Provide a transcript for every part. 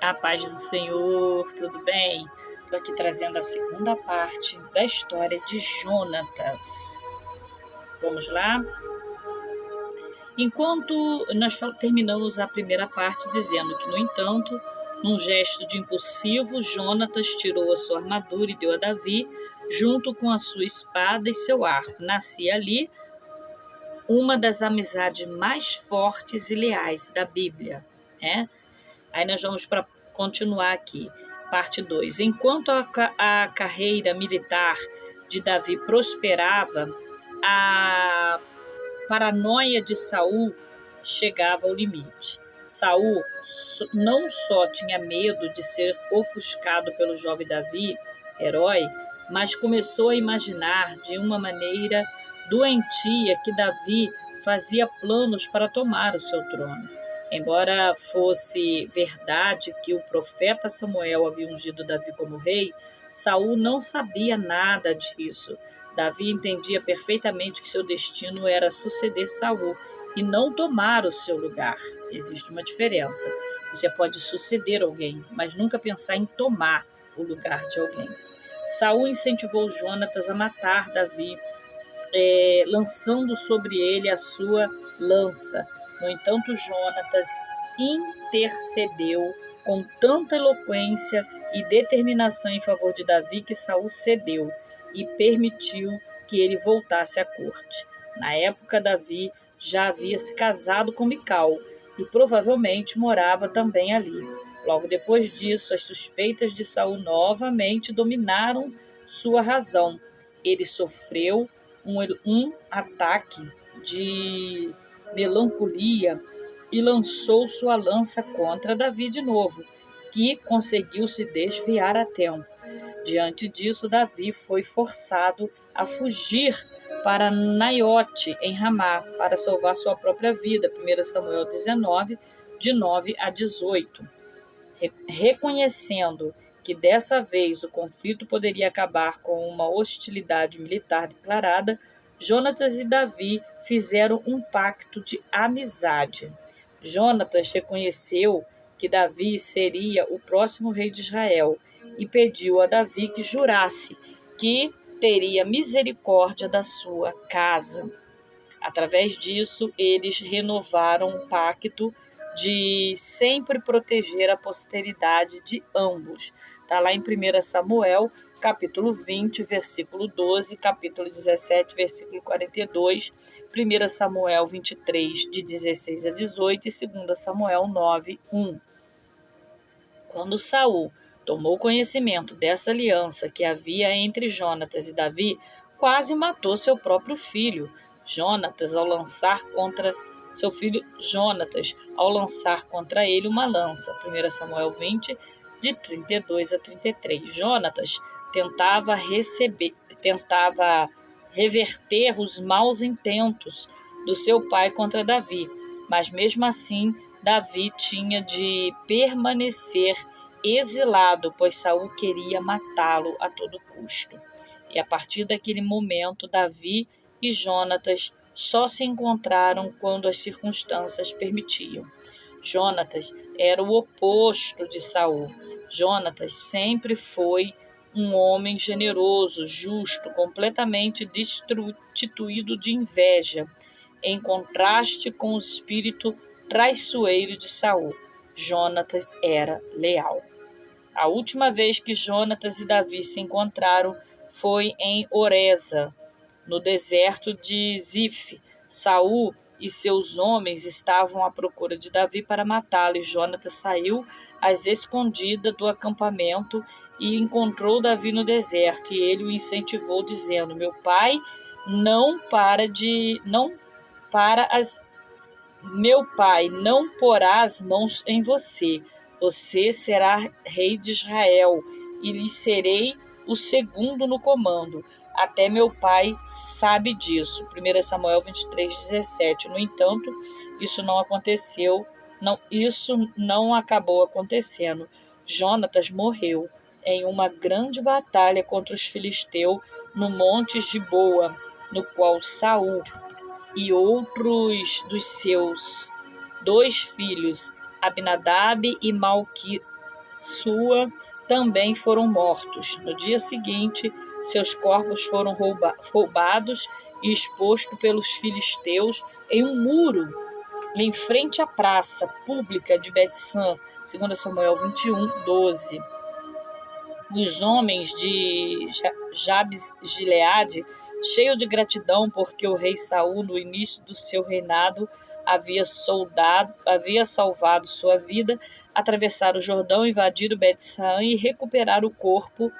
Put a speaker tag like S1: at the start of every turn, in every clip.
S1: A paz do Senhor, tudo bem? Estou aqui trazendo a segunda parte da história de Jonatas. Vamos lá? Enquanto nós terminamos a primeira parte dizendo que, no entanto, num gesto de impulsivo, Jonatas tirou a sua armadura e deu a Davi, junto com a sua espada e seu arco. Nascia ali uma das amizades mais fortes e leais da Bíblia, né? Aí nós vamos para continuar aqui, parte 2. Enquanto a carreira militar de Davi prosperava, a paranoia de Saul chegava ao limite. Saul não só tinha medo de ser ofuscado pelo jovem Davi, herói, mas começou a imaginar de uma maneira doentia que Davi fazia planos para tomar o seu trono. Embora fosse verdade que o profeta Samuel havia ungido Davi como rei, Saul não sabia nada disso. Davi entendia perfeitamente que seu destino era suceder Saul e não tomar o seu lugar. Existe uma diferença. Você pode suceder alguém, mas nunca pensar em tomar o lugar de alguém. Saul incentivou Jonatas a matar Davi, lançando sobre ele a sua lança. No entanto, Jonatas intercedeu com tanta eloquência e determinação em favor de Davi que Saul cedeu e permitiu que ele voltasse à corte. Na época, Davi já havia se casado com Mical e provavelmente morava também ali. Logo depois disso, as suspeitas de Saul novamente dominaram sua razão. Ele sofreu um ataque de melancolia e lançou sua lança contra Davi de novo, que conseguiu se desviar a tempo. Diante disso, Davi foi forçado a fugir para Naiote, em Ramá, para salvar sua própria vida. 1 Samuel 19, de 9 a 18. Reconhecendo que dessa vez o conflito poderia acabar com uma hostilidade militar declarada, Jonatas e Davi fizeram um pacto de amizade. Jonatas reconheceu que Davi seria o próximo rei de Israel e pediu a Davi que jurasse que teria misericórdia da sua casa. Através disso, eles renovaram um pacto de sempre proteger a posteridade de ambos. Está lá em 1 Samuel, capítulo 20, versículo 12, capítulo 17, versículo 42, 1 Samuel 23, de 16 a 18 e 2 Samuel 9, 1. Quando Saul tomou conhecimento dessa aliança que havia entre Jonatas e Davi, quase matou seu próprio filho. Jonatas, ao lançar contra ele uma lança. 1 Samuel 20, de 32 a 33. Jonatas tentava reverter os maus intentos do seu pai contra Davi, mas mesmo assim Davi tinha de permanecer exilado, pois Saul queria matá-lo a todo custo. E a partir daquele momento, Davi e Jonatas só se encontraram quando as circunstâncias permitiam. Jonatas era o oposto de Saul. Jonatas sempre foi um homem generoso, justo, completamente destituído de inveja, em contraste com o espírito traiçoeiro de Saul. Jonatas era leal. A última vez que Jonatas e Davi se encontraram foi em Horesa, no deserto de Zif. Saul e seus homens estavam à procura de Davi para matá-lo, e Jonatas saiu às escondidas do acampamento e encontrou Davi no deserto, e ele o incentivou, dizendo: Meu pai não porá as mãos em você. Você será rei de Israel, e lhe serei o segundo no comando. Até meu pai sabe disso. 1 Samuel 23, 17. No entanto, isso não acabou acontecendo. Jonatas morreu em uma grande batalha contra os filisteus no Monte Giboa, no qual Saul e outros dos seus 2 filhos, Abinadab e sua também foram mortos. No dia seguinte, seus corpos foram roubados e expostos pelos filisteus em um muro em frente à praça pública de Bet-san, 2 Samuel 21:12. Os homens de Jabes-Gileade, cheios de gratidão porque o rei Saul, no início do seu reinado, havia salvado sua vida, atravessaram o Jordão, invadiram Bet-san e recuperaram o corpo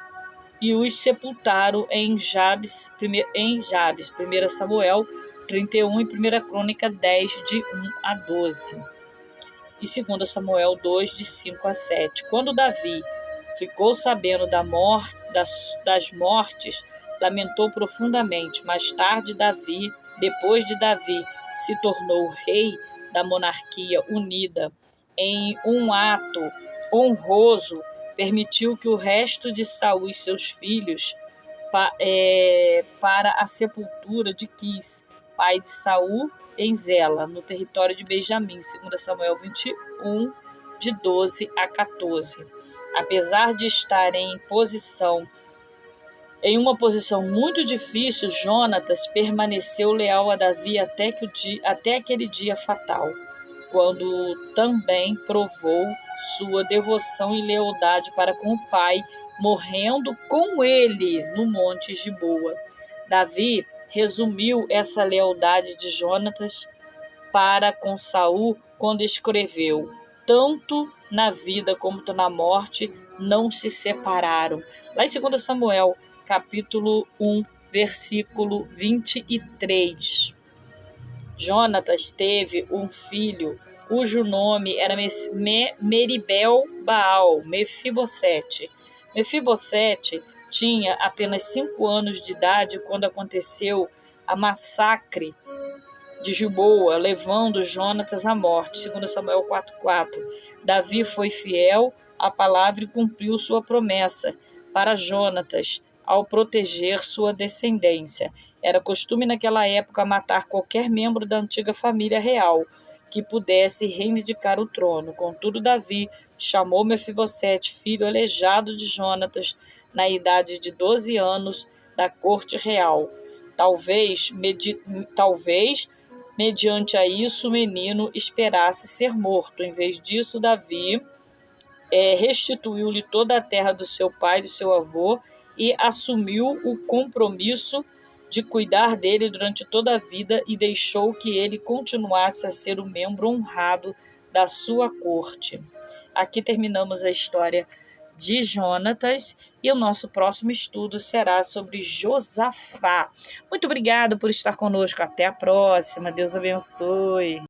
S1: e os sepultaram em Jabes, 1 Samuel 31 e 1 Crônica 10, de 1-12. E 2 Samuel 2, de 5-7. Quando Davi ficou sabendo das mortes, lamentou profundamente. Mais tarde, depois de Davi se tornou rei da monarquia unida, em um ato honroso, permitiu que o resto de Saul e seus filhos para a sepultura de Quis, pai de Saul, em Zela, no território de Benjamim, 2 Samuel 21, de 12-14. Apesar de estar em uma posição muito difícil, Jonatas permaneceu leal a Davi até aquele dia fatal, quando também provou sua devoção e lealdade para com o pai, morrendo com ele no Monte Giboa. Davi resumiu essa lealdade de Jonatas para com Saul quando escreveu: tanto na vida como na morte não se separaram. Lá em 2 Samuel, capítulo 1, versículo 23. Jonatas teve um filho cujo nome era Meribel Baal, Mefibosete. Mefibosete tinha apenas 5 anos de idade quando aconteceu a massacre de Giboa, levando Jonatas à morte, 2 Samuel 4:4. Davi foi fiel à palavra e cumpriu sua promessa para Jonatas ao proteger sua descendência. Era costume naquela época matar qualquer membro da antiga família real que pudesse reivindicar o trono. Contudo, Davi chamou Mefibosete, filho aleijado de Jonatas, na idade de 12 anos, da corte real. Talvez, mediante a isso, o menino esperasse ser morto. Em vez disso, Davi restituiu-lhe toda a terra do seu pai e do seu avô e assumiu o compromisso de cuidar dele durante toda a vida e deixou que ele continuasse a ser um membro honrado da sua corte. Aqui terminamos a história de Jonatas e o nosso próximo estudo será sobre Josafá. Muito obrigado por estar conosco. Até a próxima. Deus abençoe.